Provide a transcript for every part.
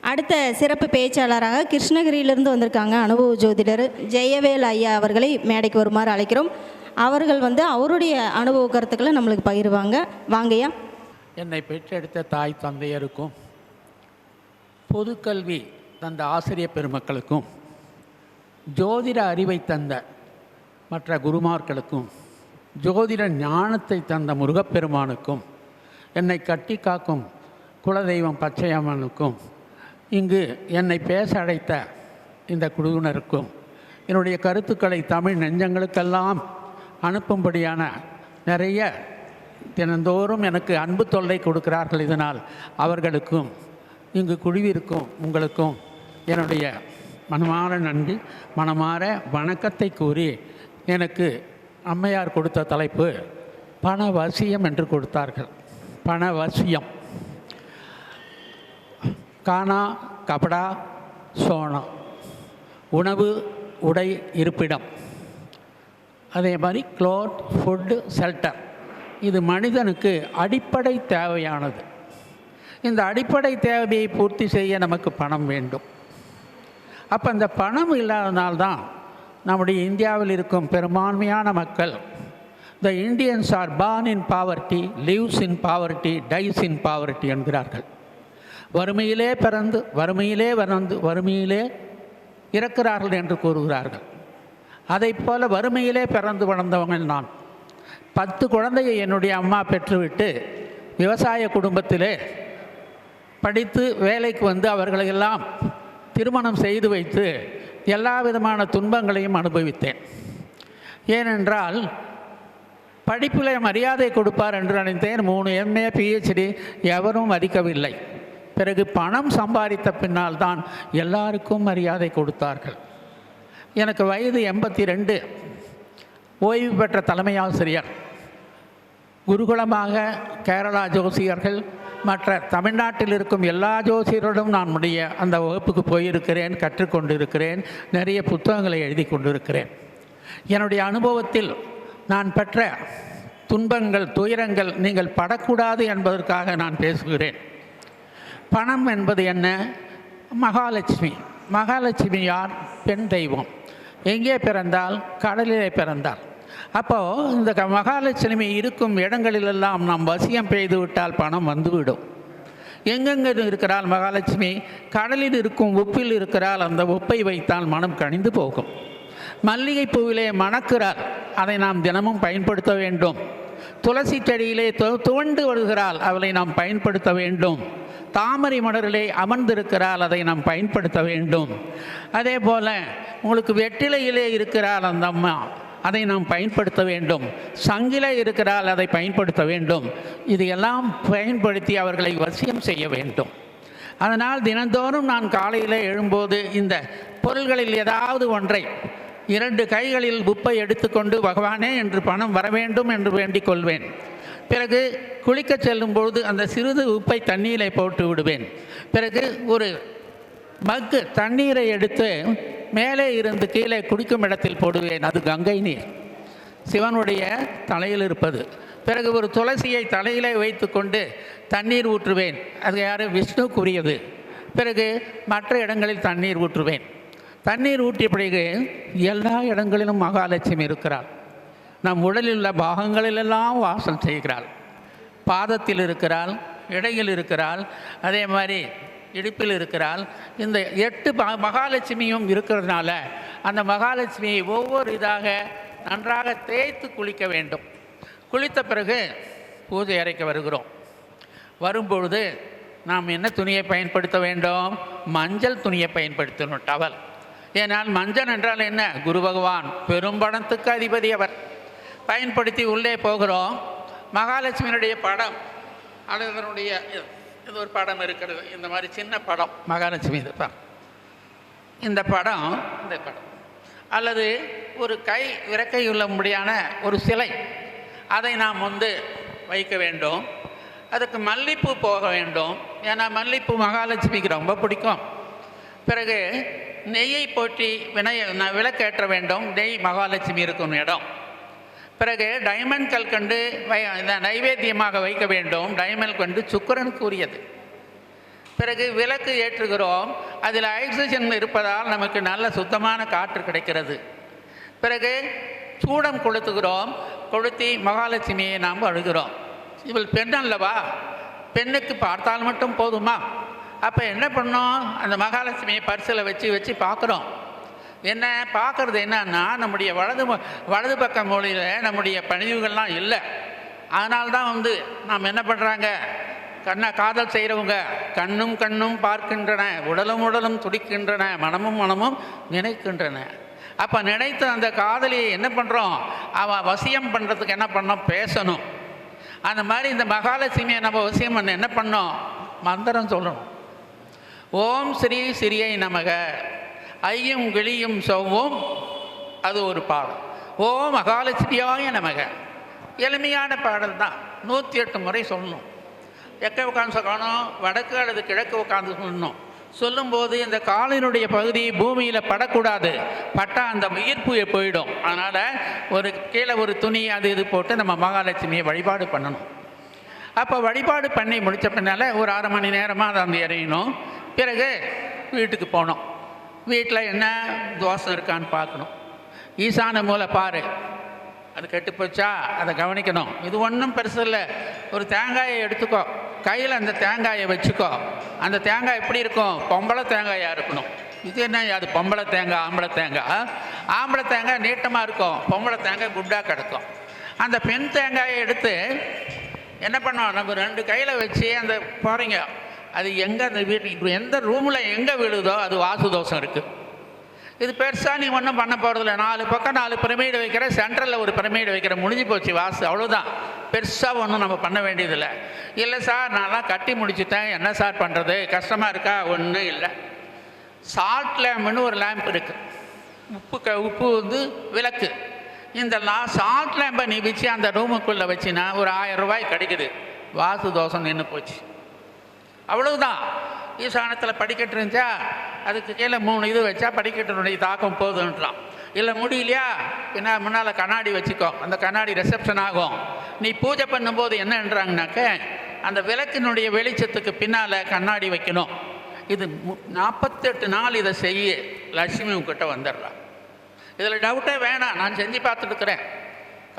அடுத்த சிறப்பு பேச்சாளராக கிருஷ்ணகிரியிலிருந்து வந்திருக்காங்க அனுபவ ஜோதிடர் ஜெயவேல் ஐயா அவர்களை மேடைக்கு வருமாறு அழைக்கிறோம். அவர்கள் அவருடைய அனுபவ கருத்துக்களை நம்மளுக்கு பகிர்வாங்க. வாங்கய்யா. என்னை பெற்றெடுத்த தாய் தந்தையருக்கும், பொதுக்கல்வி தந்த ஆசிரியர் பெருமக்களுக்கும், ஜோதிட அறிவை தந்த மற்ற குருமார்களுக்கும், ஜோதிட ஞானத்தை தந்த முருகப்பெருமானுக்கும், என்னை கட்டி காக்கும் குலதெய்வம் பச்சையம்மனுக்கும், இங்கு என்னை பேச அழைத்த இந்த குழுவினருக்கும், என்னுடைய கருத்துக்களை தமிழ் நெஞ்சங்களுக்கெல்லாம் அனுப்பும்படியான நிறைய தினந்தோறும் எனக்கு அன்பு தொல்லை கொடுக்கிறார்கள். இதனால் அவர்களுக்கும் இங்கு குழுவிற்கும் உங்களுக்கும் என்னுடைய மனமாற நன்றி, மனமாற வணக்கத்தை கூறி, எனக்கு அம்மையார் கொடுத்த தலைப்பு பணவசியம் என்று கொடுத்தார்கள். பணவசியம். கானா கபடா சோனா, உணவு உடை இருப்பிடம், அதே மாதிரி க்ளோத் ஃபுட்டு ஷெல்டர். இது மனிதனுக்கு அடிப்படை தேவையானது. இந்த அடிப்படை தேவையை பூர்த்தி செய்ய நமக்கு பணம் வேண்டும். அப்போ இந்த பணம் இல்லாதனால்தான் நம்முடைய இந்தியாவில் இருக்கும் பெரும்பான்மையான மக்கள் the Indians are born in poverty, lives in poverty, dies in poverty என்கிறார்கள். வறுமையிலே பிறந்து வறுமையிலே இறக்கிறார்கள் என்று கூறுகிறார்கள். அதை போல வறுமையிலே பிறந்து வளர்ந்தவங்கள் நான். 10 குழந்தையை என்னுடைய அம்மா பெற்றுவிட்டு விவசாய குடும்பத்திலே படித்து வேலைக்கு வந்து அவர்களையெல்லாம் திருமணம் செய்து வைத்து எல்லா விதமான துன்பங்களையும் அனுபவித்தேன். ஏனென்றால் படிப்பில் மரியாதை கொடுப்பார் என்று நினைத்தேன். 3 MA PhD எவரும் மதிக்கவில்லை. பிறகு பணம் சம்பாதித்த பின்னால் தான் எல்லாருக்கும் மரியாதை கொடுத்தார்கள். எனக்கு வயது 82. ஓய்வு பெற்ற தலைமை ஆசிரியர். குருகுலமாக கேரளா ஜோசியர்கள் மற்ற தமிழ்நாட்டில் இருக்கும் எல்லா ஜோசியரோடும் நான் அந்த வகுப்புக்கு போயிருக்கிறேன், கற்றுக்கொண்டிருக்கிறேன், நிறைய புத்தகங்களை எழுதி கொண்டிருக்கிறேன். என்னுடைய அனுபவத்தில் நான் பெற்ற துன்பங்கள், துயரங்கள் நீங்கள் படக்கூடாது என்பதற்காக நான் பேசுகிறேன். பணம் என்பது என்ன? மகாலட்சுமி. மகாலட்சுமி யார்? பெண் தெய்வம். எங்கே பிறந்தால்? கடலிலே பிறந்தால். அப்போது இந்த மகாலட்சுமி இருக்கும் இடங்களிலெல்லாம் நாம் வசியம் பெய்து விட்டால் பணம் வந்துவிடும். எங்கெங்கே இருக்கிறாள் மகாலட்சுமி? கடலில் இருக்கும் உப்பில் இருக்கிறாள். அந்த உப்பை வைத்தால் மனம் கனிந்து போகும். மல்லிகை பூவிலே மணக்கிறாள், அதை நாம் தினமும் பயன்படுத்த வேண்டும். துளசி செடியிலே துவண்டு வருகிறாள், அவளை நாம் பயன்படுத்த வேண்டும். தாமரை மலரிலே அமர்ந்திருக்கிறாள், அதை நாம் பயன்படுத்த வேண்டும். அதே போல் உங்களுக்கு வெற்றிலையிலே இருக்கிறாள் அந்த அம்மா, அதை நாம் பயன்படுத்த வேண்டும். சங்கிலே இருக்கிறாள், அதை பயன்படுத்த வேண்டும். இதையெல்லாம் பயன்படுத்தி அவர்களை வசியம் செய்ய வேண்டும். அதனால் தினந்தோறும் நான் காலையில் எழும்போது இந்த பொருள்களில் ஏதாவது ஒன்றை 2 கைகளில் உப்பை எடுத்துக்கொண்டு பகவானே என்று பணம் வர வேண்டும் என்று வேண்டிக் கொள்வேன். பிறகு குளிக்க செல்லும்பொழுது அந்த சிறிது உப்பை தண்ணீரை போட்டு விடுவேன். பிறகு ஒரு மக்கு தண்ணீரை எடுத்து மேலே இருந்து கீழே குடிக்கும் இடத்தில் போடுவேன். அது கங்கை நீர், சிவனுடைய தலையில் இருப்பது. பிறகு ஒரு துளசியை தலையிலே வைத்து கொண்டு தண்ணீர் ஊற்றுவேன். அது யார்? விஷ்ணுக்குரியது. பிறகு மற்ற இடங்களில் தண்ணீர் ஊற்றுவேன். தண்ணீர் ஊற்றிய பிறகு எல்லா இடங்களிலும் மகாலட்சுமி இருக்கிறாள். நம் உடலில் உள்ள பாகங்களிலெல்லாம் வாசம் செய்கிறாள். பாதத்தில் இருக்கிறாள், இடையில் இருக்கிறாள், அதே மாதிரி இடுப்பில் இருக்கிறாள். இந்த 8 மகாலட்சுமியும் இருக்கிறதுனால அந்த மகாலட்சுமியை ஒவ்வொரு இதாக நன்றாக தேய்த்து குளிக்க வேண்டும். குளித்த பிறகு பூஜை அறைக்கு வருகிறோம். வரும்பொழுது நாம் என்ன துணியை பயன்படுத்த வேண்டும்? மஞ்சள் துணியை பயன்படுத்தணும், டவல். ஏனால் மஞ்சள் என்றால் என்ன? குரு பகவான் பெரும்பணத்துக்கு அதிபதி அவர். பயன்படுத்தி உள்ளே போகிறோம். மகாலட்சுமியினுடைய படம், அழகனுடைய இது ஒரு படம் இருக்கிறது. இந்த மாதிரி சின்ன படம் மகாலட்சுமி. இந்த படம் அல்லது ஒரு கை இறக்கை உள்ள முடியான ஒரு சிலை, அதை நாம் வைக்க வேண்டும். அதுக்கு மல்லிப்பூ போக வேண்டும். ஏன்னா மல்லிப்பூ மகாலட்சுமிக்கு ரொம்ப பிடிக்கும். பிறகு நெய்யை போற்றி விளக்கேற்ற வேண்டும். நெய் மகாலட்சுமி இருக்கும் இடம். பிறகு டைமண்ட் கல்கண்டு நைவேத்தியமாக வைக்க வேண்டும். டைமண்ட் கண்டு சுக்கிரனுக்கு உரியது. பிறகு விளக்கு ஏற்றுகிறோம், அதில் ஆக்சிஜன் இருப்பதால் நமக்கு நல்ல சுத்தமான காற்று கிடைக்கிறது. பிறகு சூடம் கொளுத்துகிறோம், கொளுத்தி மகாலட்சுமியை நாம் அழுகிறோம். இவள் பெண் அல்லவா, பெண்ணுக்கு பார்த்தால் மட்டும் போதுமா? அப்போ என்ன பண்ணோம், அந்த மகாலட்சுமியை பரிசில் வச்சு பார்க்குறோம். என்ன பார்க்குறது என்னன்னா, நம்முடைய வலது பக்க மூலையில் நம்முடைய பணிவுகள்லாம் இல்லை. அதனால்தான் நாம் என்ன பண்ணுறாங்க, காதல் செய்கிறவங்க கண்ணும் கண்ணும் பார்க்கின்றன, உடலும் உடலும் துடிக்கின்றன, மனமும் மனமும் நினைக்கின்றன. அப்போ நினைத்து அந்த காதலியை என்ன பண்ணுறோம், அவன் வசியம் பண்ணுறதுக்கு என்ன பண்ணோம், பேசணும். அந்த மாதிரி இந்த மகாலட்சுமியை நம்ம வசியம் பண்ண என்ன பண்ணோம், மந்திரம் சொல்லணும். ஓம் ஸ்ரீ ஸ்ரீயை நமக, ஐயும் கிளியும் சௌவும், அது ஒரு பாடல். ஓம் மகாலட்சுமியாய நமக, எளிமையான பாடல் தான். 108 முறை சொல்லணும். எக்க உட்காந்து சொல்லணும், வடக்கு அல்லது கிழக்கு உட்காந்து சொல்லணும். சொல்லும்போது இந்த காலினுடைய பகுதி பூமியில் படக்கூடாது, பட்டால் அந்த ஈர்ப்பு போயிடும். அதனால் கீழே ஒரு துணி அது இது போட்டு நம்ம மகாலட்சுமியை வழிபாடு பண்ணணும். அப்போ வழிபாடு பண்ணி முடித்த பின்னால் ஒரு 1/2 மணி நேரமாக அதை வந்து எறியணும். பிறகு வீட்டுக்கு போனோம். வீட்டில் என்ன தோசை இருக்கான்னு பார்க்கணும். ஈசான மூலை பாரு, அது கெட்டு போச்சா அதை கவனிக்கணும். இது ஒன்றும் பெருசு இல்லை. ஒரு தேங்காயை எடுத்துக்கோ, கையில் அந்த தேங்காயை வச்சுக்கோ. அந்த தேங்காய் எப்படி இருக்கும், பொம்பளை தேங்காயாக இருக்கணும். இது என்ன, அது பொம்பளை தேங்காய் ஆம்பளை தேங்காய்? ஆம்பளை தேங்காய் நீட்டமாக இருக்கும், பொம்பளை தேங்காய் குண்டாக கிடக்கும். அந்த பெண் தேங்காயை எடுத்து என்ன பண்ணோம், நம்ம 2 கையில் வச்சு அந்த போகிறீங்க, அது எங்கே அந்த வீட்டு எந்த ரூமில் எங்கே விழுதோ அது வாசு தோஷம் இருக்குது. இது பெருசாக நீ ஒன்றும் பண்ண போகிறதில்ல. 4 பக்கம் 4 பிரமிடு வைக்கிற, சென்ட்ரலில் ஒரு பிரமிடு வைக்கிற, முடிஞ்சு போச்சு வாசு, அவ்வளோதான். பெருசாக ஒன்றும் நம்ம பண்ண வேண்டியதில்லை. இல்லை சார் நான்லாம் கட்டி முடிச்சுட்டேன், என்ன சார் பண்ணுறது, கஷ்டமாக இருக்கா? ஒன்றும் இல்லை. சால்ட் லேம்புன்னு ஒரு லேம்ப் இருக்குது. உப்பு விளக்கு. இந்த சால்ட் லேம்பை நீ வச்சு அந்த ரூமுக்குள்ளே வச்சின்னா ஒரு 1000 ரூபாய் கிடைக்குது. வாசு தோஷம் நின்று போச்சு, அவ்வளவுதான். ஈசானத்தில் படிக்கட்டு இருந்துச்சா, அதுக்கு கீழே 3 இது வச்சா படிக்கட்டினுடைய தாக்கம் போதுன்றான். இல்லை முடியலையா, முன்னால் கண்ணாடி வச்சுக்கோ, அந்த கண்ணாடி ரிசப்ஷன் ஆகும். நீ பூஜை பண்ணும்போது என்னன்றாங்கனாக்க, அந்த விளக்கினுடைய வெளிச்சத்துக்கு பின்னால் கண்ணாடி வைக்கணும். இது 48 நாள் இதை செய்ய, லட்சுமி உங்ககிட்ட வந்துடுறான். இதில் டவுட்டே வேணாம், நான் செஞ்சு பார்த்துட்டுருக்குறேன்.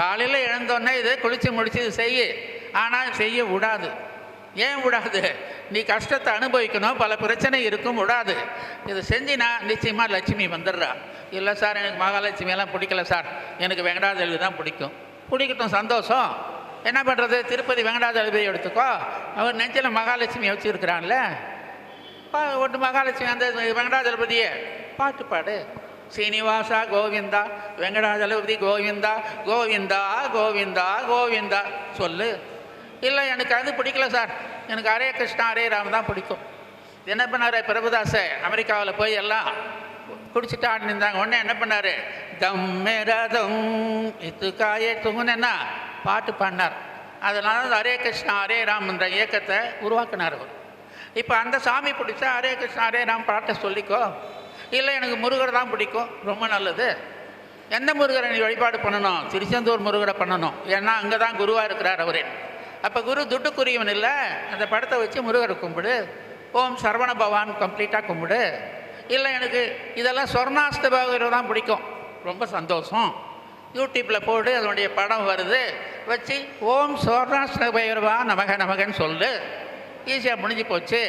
காலையில் எழுந்தோடனே இது குளித்து முடித்து இது செய்ய, ஆனால் செய்ய விடாது. ஏன் விடாது, நீ கஷ்டத்தை அனுபவிக்கணும், பல பிரச்சனை இருக்கும், விடாது. இது செஞ்சினா நிச்சயமாக லட்சுமி வந்துடுறா. இல்லை சார் எனக்கு மகாலட்சுமியெல்லாம் பிடிக்கல சார், எனக்கு வெங்கடாஜலபதி தான் பிடிக்கும். பிடிக்கட்டும், சந்தோஷம். என்ன பண்ணுறது, திருப்பதி வெங்கடாஜலபதி எடுத்துக்கோ, அவர் நெஞ்சில் மகாலட்சுமியை வச்சுருக்கிறான்ல, ஒன்று மகாலட்சுமி அந்த வெங்கடாஜலபதியே பாட்டு பாடு. சீனிவாசா கோவிந்தா, வெங்கடாஜலபதி கோவிந்தா, கோவிந்தா கோவிந்தா கோவிந்தா சொல்லு. இல்லை எனக்கு அது பிடிக்கல சார், எனக்கு ஹரே கிருஷ்ணா ஹரே ராம் தான் பிடிக்கும். என்ன பண்ணார் பிரபுதாச, அமெரிக்காவில் போய் எல்லாம் குடிச்சிட்டு ஆடினிருந்தாங்க. உடனே என்ன பண்ணார், தம் மேரதம் இது காயே துங்குன்னா பாட்டு பாடினார். அதனால ஹரே கிருஷ்ணா ஹரே ராம் என்ற இயக்கத்தை உருவாக்கினார் அவர். இப்போ அந்த சாமி பிடிச்சா ஹரே கிருஷ்ணா ஹரே ராம் பாட்டை சொல்லிக்கோ. இல்லை எனக்கு முருகர் தான் பிடிக்கும், ரொம்ப நல்லது. எந்த முருகரை நீ வழிபாடு பண்ணணும், திருச்செந்தூர் முருகரை பண்ணணும். ஏன்னா அங்கே தான் குருவாக இருக்கிறார் அவரே. அப்போ குரு துட்டுக்குரியவன் இல்லை, அந்த படத்தை வச்சு முருகரை கும்பிடு. ஓம் சரவண பவான் கம்ப்ளீட்டாக கும்பிடு. இல்லை எனக்கு இதெல்லாம் சொர்ணாஸ்தபாகரை தான் பிடிக்கும், ரொம்ப சந்தோஷம். யூடியூப்பில் போடு, அதனுடைய படம் வருது, வச்சு ஓம் சொர்ணாஸ்தபைரவா நமக நமகன்னு சொல்லு. ஈஸியாக முடிஞ்சு போச்சு.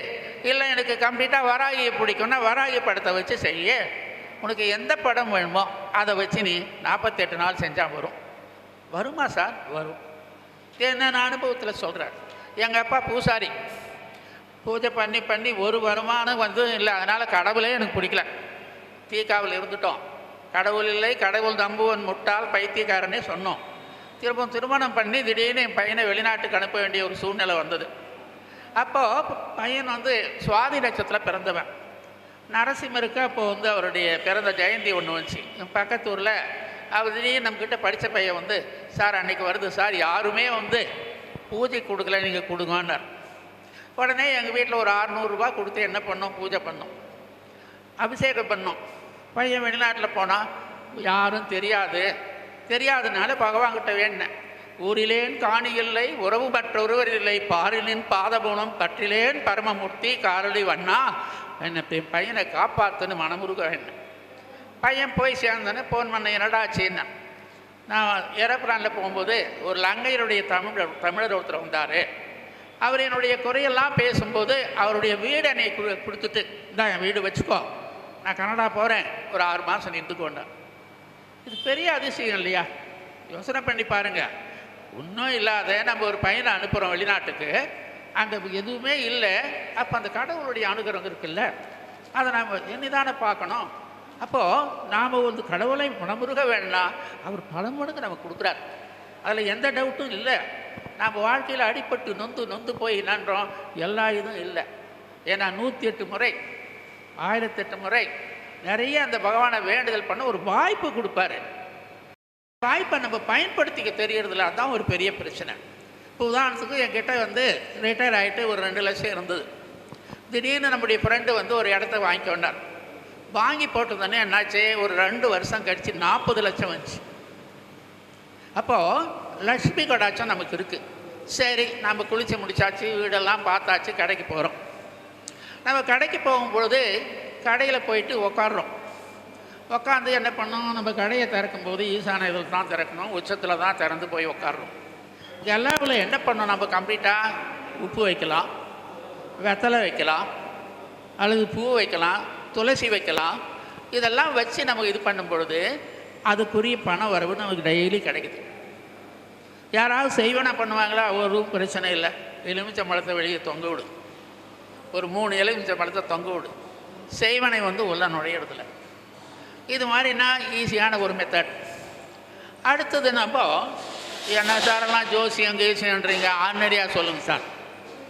இல்லை எனக்கு கம்ப்ளீட்டாக வராகியை பிடிக்கும்னா வராகி படத்தை வச்சு செய்ய. உனக்கு எந்த படம் வேணுமோ அதை வச்சு நீ 48 நாள் செஞ்சால் வரும். வருமா சார்? வரும். என்ன நான் அனுபவத்தில் சொல்கிறேன். எங்கள் அப்பா பூசாரி, பூஜை பண்ணி பண்ணி ஒரு வருமானம் இல்லை. அதனால் கடவுளே எனக்கு பிடிக்கல. தீக்காவில் இருந்துட்டோம். கடவுள் இல்லை, கடவுள் நம்புவன் முட்டாள் பைத்தியக்காரனே சொன்னோம். திருமணம் பண்ணி திடீர்னு என் பையனை வெளிநாட்டுக்கு அனுப்ப வேண்டிய ஒரு சூழ்நிலை வந்தது. அப்போது பையன் சுவாதி நட்சத்திரத்தில் பிறந்தவன். நரசிம்மருக்கு அப்போது அவருடைய பிறந்த ஜெயந்தி ஒன்று வந்துச்சு. பக்கத்தூரில் அவர் திடீர்னு நம்மக்கிட்ட படித்த பையன் சார் அன்றைக்கி வருது சார், யாருமே பூஜை கொடுக்கல, நீங்கள் கொடுங்கன்னார். உடனே எங்கள் வீட்டில் ஒரு 600 ரூபா கொடுத்து என்ன பண்ணோம், பூஜை பண்ணோம், அபிஷேகம் பண்ணோம். பையன் வெளிநாட்டில் போனால் யாரும் தெரியாதுனால பகவான்கிட்ட வேண்டினேன். ஊரிலேன் காணி இல்லை உறவு மற்றொருவர் இல்லை பாரிலின் பாதபூணம் பற்றிலேன் பரமமூர்த்தி காரளி வண்ணா என்னை பையனை காப்பாற்றுன்னு மனமுருக வேண்டாம். பையன் போய் சேர்ந்தோன்னே ஃபோன் பண்ண என்னடாச்சின்னு. நான் ஏரோப்ளானில் போகும்போது ஒரு லங்கையருடைய தமிழர் ஒருத்தர் வந்தார். அவர் என்னுடைய குறையெல்லாம் பேசும்போது அவருடைய வீடு என்னை கொடுத்துட்டு இதான் என் வீடு வச்சுக்கோ, நான் கனடா போகிறேன், ஒரு 6 மாதம் நின்றுக்கொண்டேன். இது பெரிய அதிசயம் இல்லையா? யோசனை பண்ணி பாருங்கள். ஒன்றும் இல்லாத நம்ம ஒரு பையனை அனுப்புகிறோம் வெளிநாட்டுக்கு, அங்கே எதுவுமே இல்லை. அப்போ அந்த கடவுளுடைய அனுகிரகம் இருக்குல்ல, அதை நாம் என்னதானே பார்க்கணும். அப்போது நாம் வந்து கடவுளை மனமுருக வேண்டாம், அவர் பல மடங்கு நமக்கு கொடுக்குறார். அதில் எந்த டவுட்டும் இல்லை. நம்ம வாழ்க்கையில் அடிபட்டு நொந்து போய் என்னன்றோம், எல்லா இதுவும் இல்லை. ஏன்னா 108 முறை 1008 முறை நிறைய அந்த பகவானை வேண்டுதல் பண்ண ஒரு வாய்ப்பு கொடுப்பாரு. வாய்ப்பை நம்ம பயன்படுத்திக்க தெரியறதில்ல, அதுதான் ஒரு பெரிய பிரச்சனை. இப்போ உதாரணத்துக்கு என்கிட்ட வந்து ரிட்டையர் ஆகிட்டு ஒரு 2 லட்சம் இருந்தது. திடீர்னு நம்முடைய ஃப்ரெண்டு வந்து ஒரு இடத்த வாங்கி கொண்டார். வாங்கி போட்டதுன்னே என்னாச்சு, ஒரு 2 வருஷம் கழித்து 40 லட்சம் வந்துச்சு. அப்போது லக்ஷ்மி கடாட்சம் நமக்கு இருக்குது. சரி, நம்ம குளித்து முடிச்சாச்சு, வீடெல்லாம் பார்த்தாச்சு, கடைக்கு போகிறோம். நம்ம கடைக்கு போகும்பொழுது கடையில் போயிட்டு உக்காடுறோம். உக்காந்து என்ன பண்ணோம், நம்ம கடையை திறக்கும்போது ஈசான இதில் தான் திறக்கணும், உச்சத்தில் தான் திறந்து போய் உக்காடுறோம். எல்லாவில் என்ன பண்ணோம், நம்ம கம்ப்ளீட்டாக உப்பு வைக்கலாம், வெத்தலை வைக்கலாம், அல்லது பூ வைக்கலாம், துளசி வைக்கலாம். இதெல்லாம் வச்சு நம்ம இது பண்ணும் பொழுது அதுக்குரிய பண வரவு நமக்கு டெய்லி கிடைக்குது. யாராவது செய்வனா பண்ணுவாங்களா? ஒரு பிரச்சனை இல்லை. எலுமிச்சை பழத்தை வெளியே தொங்க விடு, ஒரு 3 எலுமிச்சை பழத்தை தொங்க விடு. செய்வனை வந்து உள்ள நுழையிறதில்ல. இது மாதிரினா ஈஸியான ஒரு மெத்தட். அடுத்தது நம்ம என்ன சாரெல்லாம் ஜோசியம் கீசியன்றீங்க, ஆர்டினரியாக சொல்லுங்கள் சார்.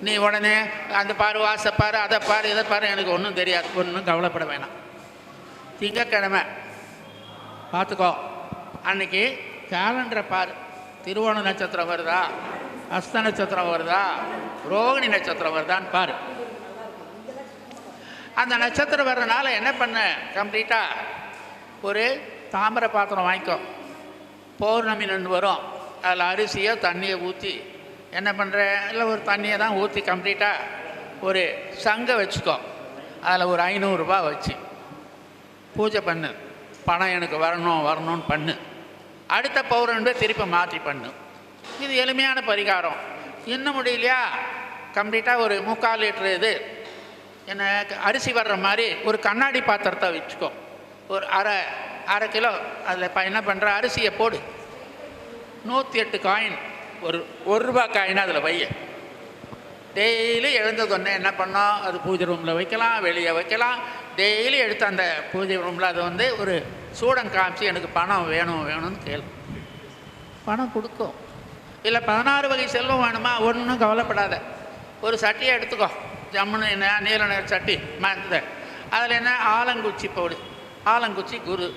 நீ உடனே அந்த பாரு, வாசப்பாரு, அதை பாரு, இதை பாரு, எனக்கு ஒன்றும் தெரியாது. ஒன்றும் கவலைப்பட வேணாம். திங்கக்கிழமை பார்த்துக்கோ, அன்றைக்கி கேலண்டரை பாரு. திருவோண நட்சத்திரம் வருதா, அஸ்த நட்சத்திரம் வருதா, ரோகிணி நட்சத்திரம் வருதான்னு பாரு. அந்த நட்சத்திரம் வர்றதுனால என்ன பண்ண, கம்ப்ளீட்டாக ஒரு தாமிர பாத்திரம் வாங்கிக்கோ. பௌர்ணமி நின்று வரும், அதில் அரிசியோ தண்ணியை ஊற்றி என்ன பண்ணுற, இல்லை ஒரு தண்ணியை தான் ஊற்றி கம்ப்ளீட்டாக ஒரு சங்கை வச்சுக்கோ. அதில் ஒரு 500 ரூபாய் வச்சு பூஜை பண்ணு. பணம் எனக்கு வரணும்னு பண்ணு. அடுத்த பௌர்ணமி திருப்பி மாற்றி பண்ணு. இது எளிமையான பரிகாரம். இன்னும் முடியலையா, கம்ப்ளீட்டாக ஒரு 3/4 லிட்டரு இது என்ன அரிசி வர்ற மாதிரி ஒரு கண்ணாடி பாத்திரத்தை வச்சுக்கோ. ஒரு அரை கிலோ அதில் என்ன பண்ணுற, அரிசியை போடு. 108 காயின், ஒரு ரூபா காயினா அதில் வைய. டெய்லி எழுந்ததொன்னே என்ன பண்ணோம், அது பூஜை ரூமில் வைக்கலாம், வெளியே வைக்கலாம். டெய்லி எடுத்து அந்த பூஜை ரூமில் அது வந்து ஒரு சூடம் காமிச்சு எனக்கு பணம் வேணும்னு கேளு. பணம் கொடுக்கும். இல்லை 16 வகை செல்வம் வேணுமா, ஒன்றும் கவலைப்படாத. ஒரு சட்டியை எடுத்துக்கோ, ஜம்முன்னு என்ன நீல நிற சட்டி அதில் என்ன ஆலங்குச்சி போடு. ஆலங்குச்சி குரு,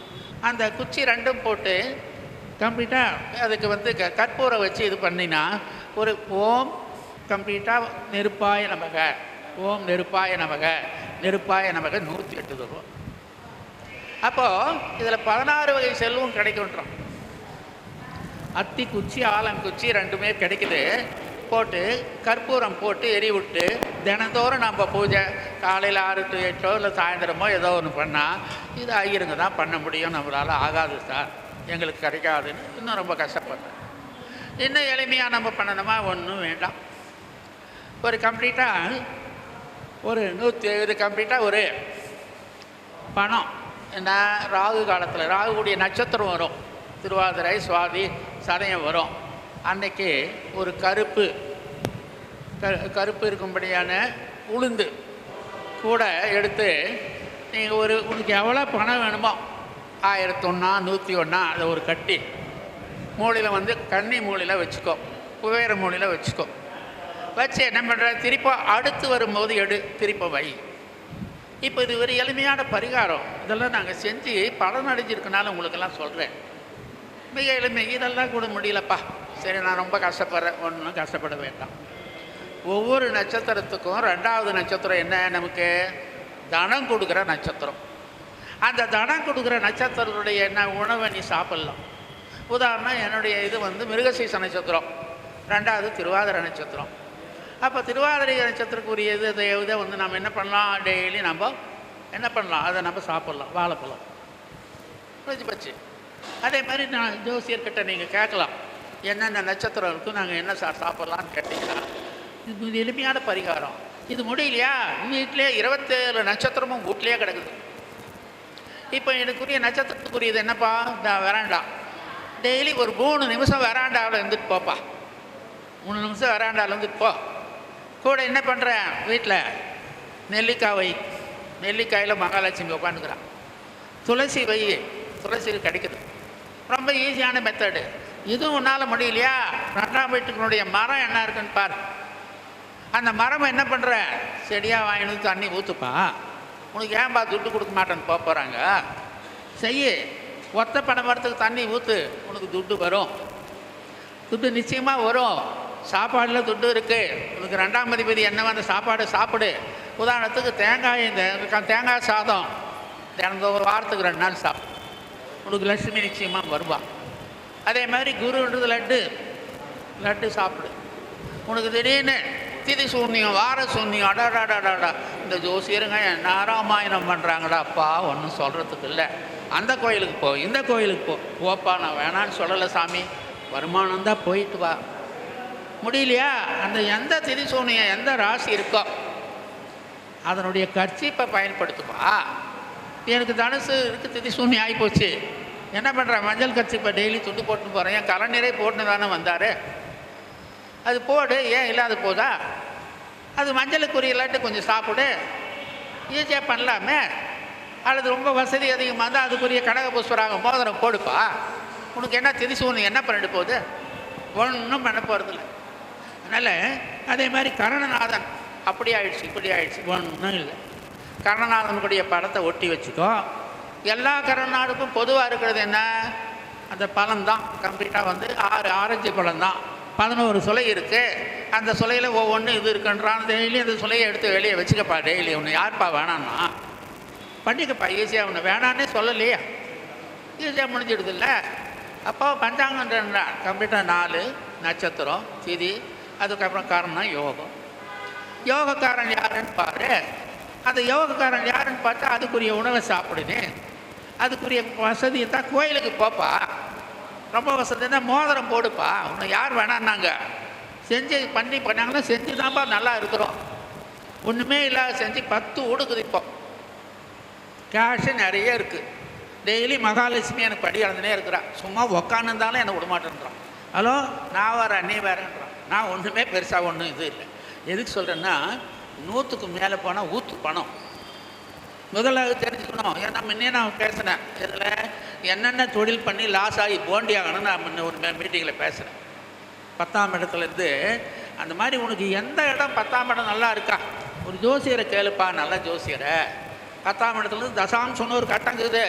அந்த குச்சி 2ம் போட்டு கம்ப்ளீட்டாக அதுக்கு வந்து கற்பூரை வச்சு இது பண்ணினா ஒரு ஓம் கம்ப்ளீட்டாக நெருப்பாய நமக, ஓம் நெருப்பாய நமக, நெருப்பாய நமக 108 தருவோம். அப்போது இதில் 16 வகை செல்வம் கிடைக்குன்றோம். அத்தி குச்சி ஆலங்குச்சி 2மே கிடைக்குது. போட்டு கற்பூரம் போட்டு எரி விட்டு தினந்தோறும் நம்ம பூஜை காலையில் 6 to 8 இல்லை சாயந்தரமோ ஏதோ ஒன்று பண்ணால் இது ஐயருங்க தான் பண்ண முடியும், நம்மளால் ஆகாது சார், எங்களுக்கு கிடைக்காதுன்னு இன்னும் ரொம்ப கஷ்டப்படுறேன். இன்னும் எளிமையாக நம்ம பண்ணணுமா, ஒன்றும் வேண்டாம். ஒரு கம்ப்ளீட்டாக ஒரு 170 கம்ப்ளீட்டாக ஒரு பணம் என்ன, ராகு காலத்தில் ராகுடைய நட்சத்திரம் வரும், திருவாதிரை சுவாதி சதயம் வரும். அன்றைக்கி ஒரு கருப்பு இருக்கும்படியான உளுந்து கூட எடுத்து நீங்கள் உனக்கு எவ்வளோ பணம் வேணுமோ 1001 101 அதை ஒரு கட்டி மூலையில் வந்து கன்னி மூலையில் வச்சுக்கோ, குபேர மூலையில் வச்சுக்கோ. வச்சு என்ன பண்ணுற, திருப்ப அடுத்து வரும்போது திருப்ப வை. இப்போ இது ஒரு எளிமையான பரிகாரம். இதெல்லாம் நாங்கள் செஞ்சு பலன் அடைஞ்சிருக்கனால உங்களுக்கெல்லாம் சொல்கிறேன். மிக எளிமை. இதெல்லாம் கூட முடியலப்பா, சரி நான் ரொம்ப கஷ்டப்படுறேன், ஒன்றும் கஷ்டப்பட வேண்டாம். ஒவ்வொரு நட்சத்திரத்துக்கும் 2வது நட்சத்திரம் என்ன, நமக்கு தனம் கொடுக்குற நட்சத்திரம். அந்த தனம் கொடுக்குற நட்சத்திரத்துடைய என்ன உணவை நீ சாப்பிட்லாம். உதாரணம் என்னுடைய இது வந்து மிருகசீரிஷ நட்சத்திரம், 2வது திருவாதிரை நட்சத்திரம். அப்போ திருவாதிரை நட்சத்திரக்குரிய இதை வந்து நம்ம என்ன பண்ணலாம், டெய்லி நம்ம என்ன பண்ணலாம், அதை நம்ம சாப்பிட்லாம். வாழைப்பழம் முடிஞ்சு போச்சு. அதே மாதிரி நான் ஜோசியர்கிட்ட நீங்கள் கேட்கலாம், என்னென்ன நட்சத்திரம் இருக்கும், நாங்கள் என்ன சாப்பிட்லான்னு கேட்டிங்கன்னா இது எளிமையான பரிகாரம். இது முடியலையா, வீட்டிலே 27 நட்சத்திரமும் வீட்லேயே கிடக்குது. இப்போ எனக்குரிய நட்சத்திரத்துக்குரியது என்னப்பா, இந்த வெராண்டா. டெய்லி ஒரு 3 நிமிஷம் வெராண்டாவில் இருந்துட்டு போப்பா, 3 நிமிஷம் வெராண்டாவில் இருந்துட்டு போ. கூட என்ன பண்ணுறேன், வீட்டில் நெல்லிக்காய் வை, நெல்லிக்காயில் மகாலட்சுமி உட்காந்துக்கிறான். துளசி வை, துளசி கிடைக்குது. ரொம்ப ஈஸியான மெத்தடு. இதுவும் உன்னால் முடியலையா, 2ஆம் வீட்டுக்குனுடைய மரம் என்ன இருக்குன்னு பாரு. அந்த மரம் என்ன பண்ணுற, செடியாக வாங்கினது தண்ணி ஊற்றுப்பா. உனக்கு ஏன்பா துட்டு கொடுக்க மாட்டேன்னு போகிறாங்க, செய்ய. ஒத்த பனை மரத்துக்கு தண்ணி ஊற்று, உனக்கு துட்டு வரும். துட்டு நிச்சயமாக வரும். சாப்பாடில் துட்டு இருக்குது. உனக்கு 2ஆம் அதிபதி என்ன அந்த சாப்பாடு சாப்பிடு. உதாரணத்துக்கு தேங்காய், இந்த தேங்காய் சாதம் தினந்தோறும் ஒரு வாரத்துக்கு 2 நாள் சாப்பிடு, உனக்கு லட்சுமி நிச்சயமாக வருவா. அதே மாதிரி குருன்றது லட்டு சாப்பிடு. உனக்கு திடீர்னு திதி சூன்யம், வார சூன்யம், அடாடாடாடா இந்த ஜோசியருங்க என்ன ராமாயணம் பண்ணுறாங்கடாப்பா, ஒன்றும் சொல்கிறதுக்கு இல்லை. அந்த கோயிலுக்கு போ, இந்த கோயிலுக்கு போப்பா. நான் வேணான்னு சொல்லலை சாமி, வருமானம் தான், போயிட்டு வா. முடியலையா, அந்த எந்த திதி சூன்யம் எந்த ராசி இருக்கோ அதனுடைய கர்ச்சீப்பை பயன்படுத்துப்பா. எனக்கு தனுசு இருக்குது, திதி சூன்யம் ஆகிப்போச்சு, என்ன பண்ணுறேன், மஞ்சள் கர்ச்சீப்பை டெய்லி துண்டு போட்டுன்னு போகிறேன். என் கலைஞரே போட்டுன்னு தானே வந்தார், அது போடு. ஏன் இல்லாத போதா, அது மஞ்சளுக்குரிய லட்டு கொஞ்சம் சாப்பிடு, ஈஸியாக பண்ணலாமே. அல்லது ரொம்ப வசதி அதிகமாக இருந்தால் அதுக்குரிய கடக புஷ்பராக மோதிரம் போடுப்பா. உனக்கு என்ன திதிசூன்னு என்ன பண்ணிட்டு போகுது, ஒன்றும் பண்ண போகிறதில்ல. அதனால் அதே மாதிரி கருணநாதன் அப்படி ஆயிடுச்சு இப்படி ஆயிடுச்சு, ஒன்றும் இல்லை. கருணநாதனுடைய படத்தை ஒட்டி வச்சுக்கோ. எல்லா கருணநாடுக்கும் பொதுவாக இருக்கிறது என்ன, அந்த பழம்தான். கம்ப்ளீட்டாக வந்து 6 ஆரஞ்சு பழம்தான். 11 சுலை இருக்குது. அந்த சுலையில் ஒவ்வொன்றும் இது இருக்குன்றான். டெய்லி அந்த சுலையை எடுத்து வெளியே வச்சுக்கப்பா. டெய்லி ஒன்று யார்ப்பா வேணான்னா பண்ணிக்கப்பா, ஈஸியாக ஒன்று வேணான்னே சொல்லலையா, ஈஸியாக முடிஞ்சிடுது இல்லை. அப்போ பஞ்சாங்கன்றா கம்ப்ளீட்டாக 4 நட்சத்திரம், திதி, அதுக்கப்புறம் காரணம் யோகம். யோகக்காரன் யாருன்னு பாரு. அந்த யோகக்காரன் யாருன்னு பார்த்தா அதுக்குரிய உணவை சாப்பிடுது. அதுக்குரிய வசதியை தான், கோயிலுக்கு போப்பா. ரொம்ப வசதினா மோதிரம் போடுப்பா. உன்னை யார் வேணான்னாங்க, செஞ்சு பண்ணாங்கன்னா செஞ்சு தான்ப்பா நல்லா இருக்கிறோம். ஒன்றுமே இல்லாத செஞ்சு 10 உடுக்குது. இப்போ கேஷு நிறைய இருக்குது. டெய்லி மகாலட்சுமி எனக்கு படி இறந்துனே இருக்கிறான். சும்மா உக்காந்துருந்தாலும் என்னை விடமாட்டேன்றான். ஹலோ நான் வரேன் நீ வேறேன்றான். நான் ஒன்றுமே பெருசாக ஒன்றும் இது இல்லை. எதுக்கு சொல்கிறேன்னா, 100க்கு மேலே போனால் ஊற்று பணம். முதல்ல தெரிஞ்சுக்கணும். ஏன்னா முன்னே நான் பேசினேன், இதில் என்னென்ன தொழில் பண்ணி லாஸ் ஆகி போண்டி ஆகணும்னு நான் முன்ன ஒரு மீட்டிங்கில் பேசுகிறேன். 10ஆம் இடத்துலேருந்து அந்த மாதிரி உனக்கு எந்த இடம் 10ஆம் இடம் நல்லா இருக்கா, ஒரு ஜோசியரை கேளுப்பா, நல்ல ஜோசியரை. 10ஆம் இடத்துலேருந்து தசாம்சம்னு ஒரு கட்டங்குது.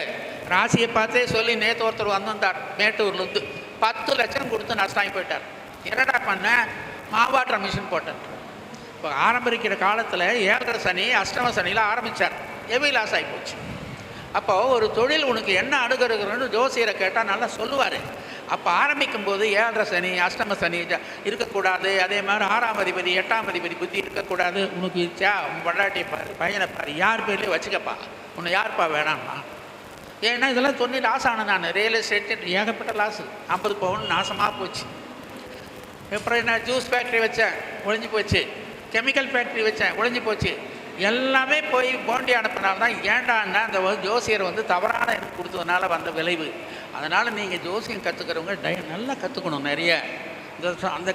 ராசியை பார்த்தே சொல்லி நேற்று ஒருத்தர் வந்தார் மேட்டூர்லேருந்து, 10 லட்சம் கொடுத்து நஷ்டாகி போயிட்டார். என்னடா பண்ண, மாவாட்டுற மிஷின் போட்டேன். இப்போ ஆரம்பிக்கிற காலத்தில் 7.5 சனி அஷ்டம சனியில் ஆரம்பித்தார், ஹெவி லாஸ் ஆகி போச்சு. அப்போது ஒரு தொழில் உனக்கு என்ன அணுகிறன்னு ஜோசியரை கேட்டால் நல்லா சொல்லுவார். அப்போ ஆரம்பிக்கும் போது 7.5 சனி அஷ்டம சனி இருக்கக்கூடாது. அதே மாதிரி 6ஆம் அதிபதி 8ஆம் அதிபதி புத்தி இருக்கக்கூடாது. உனக்கு இச்சா உன் பொண்டாட்டியை பாரு, பையனை பாரு, யார் பேர்லேயே வச்சுக்கப்பா, உன்னை யார்ப்பா வேணாம்மா. ஏன்னா இதெல்லாம் சொல்லி லாஸ் ஆனேன் நான். ரியல் எஸ்டேட் ஏகப்பட்ட லாஸு, 50 பவுன் நாசமாக போச்சு. அப்புறம் என்ன, ஜூஸ் ஃபேக்ட்ரி வச்சேன் ஒழிஞ்சு போச்சு, கெமிக்கல் ஃபேக்ட்ரி வச்சேன் ஒழிஞ்சு போச்சு. எல்லாமே போய் போண்டி அனுப்பினால்தான். ஏண்டான்னா அந்த ஜோசியர் வந்து தவறான எனக்கு கொடுத்ததுனால வந்த விளைவு. அதனால் நீங்கள் ஜோசியம் கற்றுக்கிறவங்க நல்லா கற்றுக்கணும் நிறைய. அந்த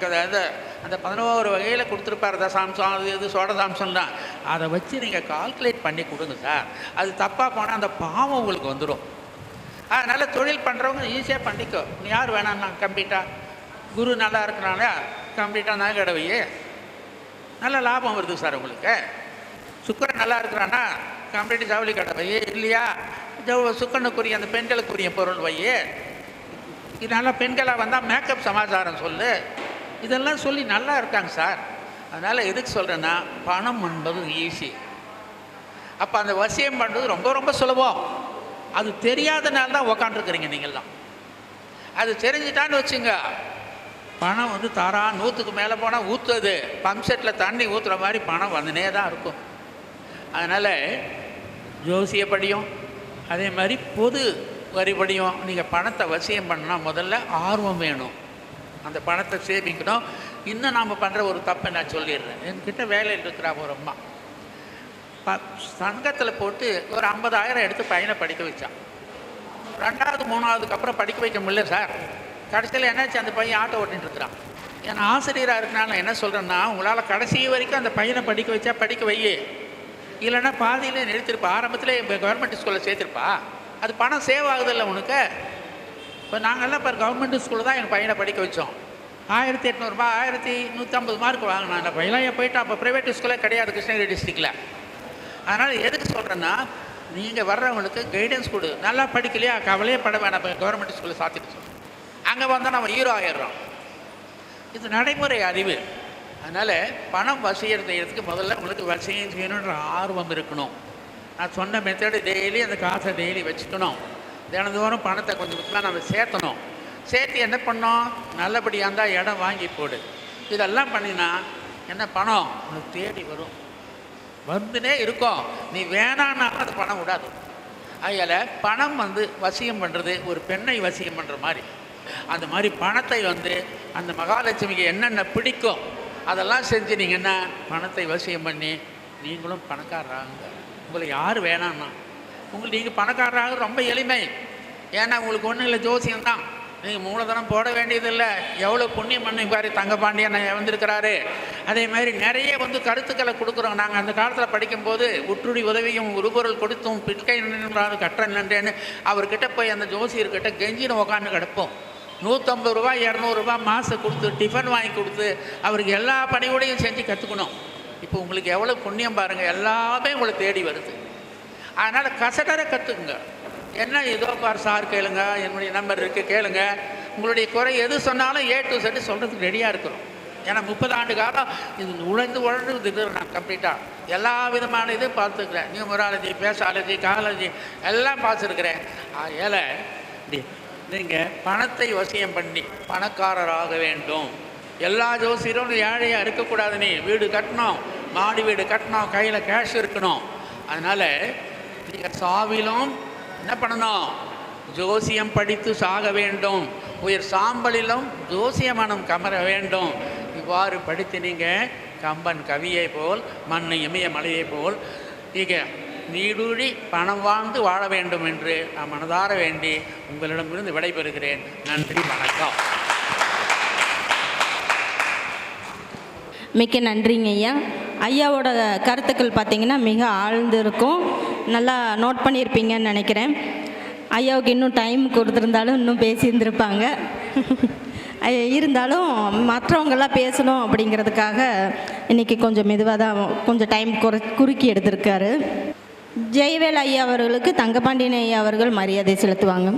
அந்த 11 வகையில் கொடுத்துருப்பார், தசாம்சம் அது இது சோடசாம்சம் தான். அதை வச்சு நீங்கள் கால்குலேட் பண்ணி கொடுங்க சார். அது தப்பாக போனால் அந்த பாவம் உங்களுக்கு வந்துடும். அதனால் தொழில் பண்ணுறவங்க ஈஸியாக பண்ணிக்கோ. யார் வேணாம்னா கம்ப்ளீட்டாக குரு நல்லா இருக்கிறாங்க, கம்ப்ளீட்டாக நகை கடவையே நல்ல லாபம் வருது சார் உங்களுக்கு. சுக்கரன் நல்லா இருக்கிறான்னா கம்ப்ளீட்டாக ஜவுளி கடை வை, இல்லையா சுக்கரனுக்குரிய அந்த பெண்களுக்குரிய பொருள் வை. இது நல்லா பெண்களாக வந்தால் மேக்கப் சமாச்சாரம் சொல்லு, இதெல்லாம் சொல்லி நல்லா இருக்காங்க சார். அதனால் எதுக்கு சொல்கிறேன்னா, பணம் என்பது ஈஸி. அப்போ அந்த வசியம் பண்ணுறது ரொம்ப ரொம்ப சுலபம். அது தெரியாதனால தான் உக்காண்டிருக்கிறீங்க நீங்கள்லாம். அது தெரிஞ்சிட்டான்னு வச்சுங்க, பணம் வந்து தாரா 100க்கு மேலே போனால் ஊற்றுறது பம்ப் செட்டில் தண்ணி ஊற்றுற மாதிரி பணம் வந்துனே தான் இருக்கும். அதனால் ஜோசியப்படியும் அதே மாதிரி பொது வரிபடியும் நீங்கள் பணத்தை வசியம் பண்ணால் முதல்ல ஆர்வம் வேணும், அந்த பணத்தை சேமிக்கணும். இன்னும் நாம் பண்ணுற ஒரு தப்பை நான் சொல்லிடுறேன். என்கிட்ட வேலையில் இருக்கிற ஒரு அம்மா சங்கத்தில் போட்டு ஒரு 50,000 எடுத்து பையனை படிக்க வச்சான். 2வது 3வதுக்கு அப்புறம் படிக்க வைக்க முடியல சார். கடைசியில் என்னாச்சு, அந்த பையன் ஆட்டோ ஓட்டின்னு இருக்கிறான். ஏன்னா ஆசிரியராக இருக்கனால என்ன சொல்கிறேன்னா, உங்களால் கடைசி வரைக்கும் அந்த பையனை படிக்க வச்சா படிக்க வையே, இல்லைன்னா பாதியிலே நிறுத்திருப்பா, ஆரம்பத்தில் இப்போ கவர்மெண்ட் ஸ்கூலில் சேர்த்துருப்பா, அது பணம் சேவ் ஆகுதில்ல உனக்கு. இப்போ நாங்கள்லாம் இப்போ கவர்மெண்ட் ஸ்கூலில் தான் எங்கள் பையனை படிக்க வச்சோம். 1800 ரூபா 1150 மார்க் வாங்கினான் அந்த பையன். போயிட்டு அப்போ ப்ரைவேட் ஸ்கூலே கிடையாது கிருஷ்ணகிரி டிஸ்ட்ரிக்டில். அதனால் எதுக்கு சொல்கிறேன்னா, நீங்கள் வர்றவங்களுக்கு கைடன்ஸ் கொடு. நல்லா படிக்கலையா கவலையே பட வேணாம், இப்போ கவர்மெண்ட் ஸ்கூலில் சாத்திட்டு சொல்லணும். அங்கே வந்தால் நம்ம ஹீரோ ஆகிடுறோம். இது நடைமுறை அறிவு. அதனால் பணம் வசியம் செய்கிறதுக்கு முதல்ல உங்களுக்கு வசியம் செய்யணுன்ற ஆர்வம் இருக்கணும். நான் சொன்ன மெத்தடு டெய்லி அந்த காசை டெய்லி வச்சுக்கணும். தினந்தோறும் பணத்தை கொஞ்சம் கொஞ்சமாக நம்ம சேர்த்தணும். சேர்த்து என்ன பண்ணோம், நல்லபடியாக இருந்தால் இடம் வாங்கி போடு. இதெல்லாம் பண்ணினா என்ன பண்ணோம் உனக்கு தேடி வரும், வந்துனே இருக்கும். நீ வேணான்னாலும் அது பணம் விடாது. அதில் பணம் வந்து வசியம் பண்ணுறது ஒரு பெண்ணை வசியம் பண்ணுற மாதிரி. அந்த மாதிரி பணத்தை வந்து அந்த மகாலட்சுமிக்கு என்னென்ன பிடிக்கும் அதெல்லாம் செஞ்சு நீங்கள் என்ன பணத்தை வசியம் பண்ணி நீங்களும் பணக்காரராங்க. உங்களுக்கு யார் வேணான்னா உங்களுக்கு நீங்கள் பணக்காரராக ரொம்ப எளிமை. ஏன்னா உங்களுக்கு ஒன்றும் இல்லை, ஜோசியம்தான். நீங்கள் மூலதனம் போட வேண்டியதில்லை. எவ்வளோ புண்ணியம் பண்ணி பாரு, தங்கபாண்டியன் வந்திருக்கிறாரு. அதே மாதிரி நிறைய வந்து கருத்துக்களை கொடுக்குறோம். நாங்கள் அந்த காலத்தில் படிக்கும்போது உற்றுடி உதவியும் உருபொருள் கொடுத்தும் பிற்கை நின்றாரு கற்ற நன்றேன்னு அவர்கிட்ட போய் அந்த ஜோசியர்கிட்ட கெஞ்சின்னு உக்காந்து கிடப்போம். 150 ரூபா 200 ரூபா மாதம் கொடுத்து டிஃபன் வாங்கி கொடுத்து அவருக்கு எல்லா பணியோடையும் செஞ்சு கற்றுக்கணும். இப்போ உங்களுக்கு எவ்வளோ புண்ணியம் பாருங்கள், எல்லாமே உங்களை தேடி வருது. அதனால் கசடரை கற்றுக்குங்க. என்ன ஏதோ பார் சார் கேளுங்க, என்னுடைய நம்பர் இருக்குது கேளுங்க. உங்களுடைய குறை எது சொன்னாலும் A to Z சொல்கிறதுக்கு ரெடியாக இருக்கிறோம். ஏன்னா 30 ஆண்டு காலம் இது உழந்து நான் கம்ப்ளீட்டாக எல்லா விதமான இதுவும் பார்த்துருக்குறேன். நியூமராலஜி, பேசாலஜி, காலஜி எல்லாம் பார்த்துருக்குறேன். ஏழை நீங்கள் பணத்தை வசியம் பண்ணி பணக்காரராக வேண்டும். எல்லா ஜோசியரும் ஏழையாக இருக்கக்கூடாது. நீ வீடு கட்டணும், மாடி வீடு கட்டணும், கையில் கேஷ் இருக்கணும். அதனால் நீங்கள் சாவிலும் என்ன பண்ணணும், ஜோசியம் படித்து சாக வேண்டும். உயிர் சாம்பலிலும் ஜோசிய மனம் கமர வேண்டும். இவ்வாறு படித்து நீங்கள் கம்பன் கவியை போல் மண்ணு இமய மலையை போல் நீங்கள் நீடூழி பணம் வாழ்ந்து வாழ வேண்டும் என்று நான் மனதார வேண்டி உங்களிடமிருந்து விடைபெறுகிறேன். நன்றி, வணக்கம். மிக்க நன்றிங்க ஐயா. ஐயாவோட கருத்துக்கள் பார்த்திங்கன்னா மிக ஆழ்ந்து இருக்கும். நல்லா நோட் பண்ணியிருப்பீங்கன்னு நினைக்கிறேன். ஐயாவுக்கு இன்னும் டைம் கொடுத்துருந்தாலும் இன்னும் பேசியிருந்துருப்பாங்க. இருந்தாலும் மற்றவங்கெல்லாம் பேசணும் அப்படிங்கிறதுக்காக இன்றைக்கி கொஞ்சம் மெதுவாக தான் கொஞ்சம் டைம் குறுக்கி எடுத்திருக்காரு. ஜெயவேல் ஐயா அவர்களுக்கு தங்கபாண்டியன் ஐயா அவர்கள் மரியாதை செலுத்துவாங்க.